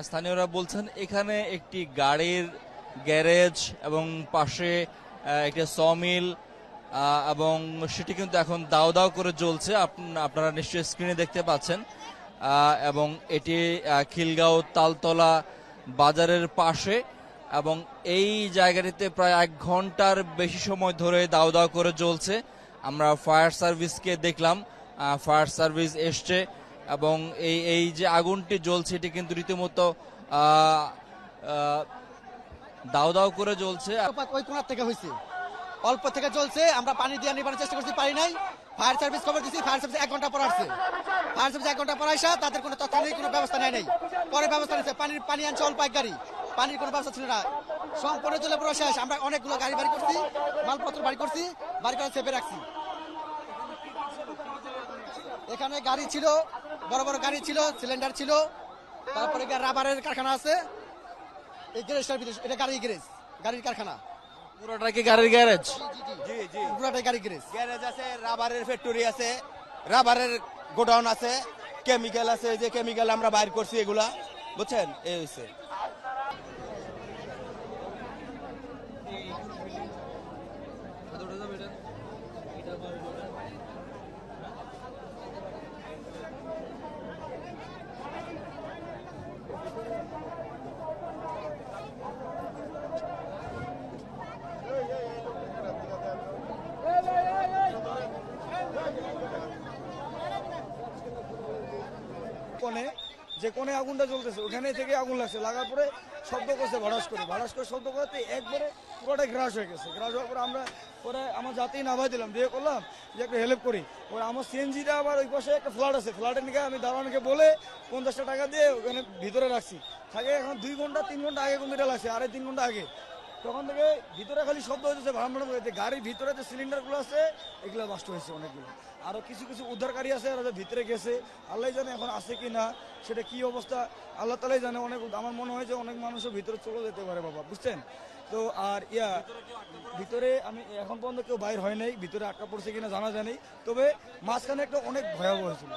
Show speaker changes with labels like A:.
A: স্থানীয়রা বলছেন এখানে একটি গাড়ির গ্যারেজ এবং পাশে একটি সমিল এবং সেটি কিন্তু এখন দাও দাও করে জ্বলছে। আপনারা নিশ্চয়ই স্ক্রিনে দেখতে পাচ্ছেন। এবং এটি খিলগাঁও তালতলা বাজারের পাশে, এবং এই জায়গাটিতে প্রায় 1 ঘন্টার বেশি সময় ধরে দাও দাও করে জ্বলছে। আমরা ফায়ার সার্ভিসকে দেখলাম, ফায়ার সার্ভিস এসছে এবং এই যে আগুনটি জ্বলছে এটি কিন্তু রীতিমতো দাও দাও করে জ্বলছে।
B: ওই কোণার থেকে হয়েছে, অল্প থেকে চলছে, আমরা পানি দিয়ে নিবানোর চেষ্টা করছি, পারি নাই। ফায়ার সার্ভিস খবর দিচ্ছি, ফায়ার সার্ভিস 1 ঘন্টা পর আসছে। ফায়ার সার্ভিস 1 ঘন্টা পর আসা, তাদের কোনো তৎক্ষণিক কোনো ব্যবস্থা নেয় নাই। পরে ব্যবস্থা নিচ্ছে, পানি আনছে অল্প এক গাড়ি, পানির কোনো ব্যবস্থা ছিল না। সম্পূর্ণ চলে পুরো শেষ। আমরা অনেকগুলো গাড়ি বাড়ি করছি, মালপত্র বাড়ি করছি, বাড়ি করে চেপে রাখছি। এখানে গাড়ি ছিল, বড় বড় গাড়ি ছিল, সিলিন্ডার ছিল, তারপরে রাবারের কারখানা আছে। এই গ্যারেজটার ভিতরে, এটা গাড়ি গ্যারেজ, গাড়ির কারখানা।
A: পুরোটা কি গাড়ির গ্যারেজ?
B: জি জি, পুরোটাই গাড়ি গ্যারেজ।
C: গ্যারেজ আছে, রাবারের ফ্যাক্টরি আছে, রাবারের গোডাউন আছে, কেমিক্যাল আছে, যে কেমিক্যাল আমরা বাইর করছি এগুলা, বুঝছেন? এই হয়েছে।
D: যে কোণে আগুনটা জ্বলতেছে ওখানে থেকে আগুন লাগছে, লাগার পরে শব্দ করছে ভাড়াস করে শব্দ করতে একবারে পুরোটাই গ্রাস হয়ে গেছে। গ্রাস হওয়ার পরে আমরা পরে আমার জাতেই নামাই দিলাম, দিয়ে করলাম যে একটা হেল্প করি। ওরা আমার সিএনজিটা আবার ওই পাশে একটা ফ্ল্যাট আছে, ফ্ল্যাটের নিকে আমি দারোয়ানকে বলে 50টা টাকা দিয়ে ওখানে ভিতরে রাখছি। থাকে এখন 2 ঘন্টা 3 ঘন্টা আগে কম্পিউটার লাগছে, 3.5 ঘন্টা আগে। তখন থেকে ভিতরে খালি শব্দ হয়েছে, ভাড়ানো হয়েছে। গাড়ির ভিতরে যে সিলিন্ডারগুলো আছে এগুলো নষ্ট হয়েছে অনেকগুলো। আরও কিছু কিছু উদ্ধারকারী আছে, আর ভিতরে গেছে, আল্লাহ জানে এখন আছে কি না, সেটা কি অবস্থা আল্লাহ তালাই জানে। অনেক আমার মনে হয় যে অনেক মানুষও ভিতরে চলে যেতে পারে বাবা, বুঝছেন তো। আর ভিতরে আমি এখন পর্যন্ত কেউ বাইর হয় নাই, ভিতরে আটকা পড়ছে কিনা জানা জানি, তবে মাঝখানে একটা অনেক ভয়াবহ ছিল।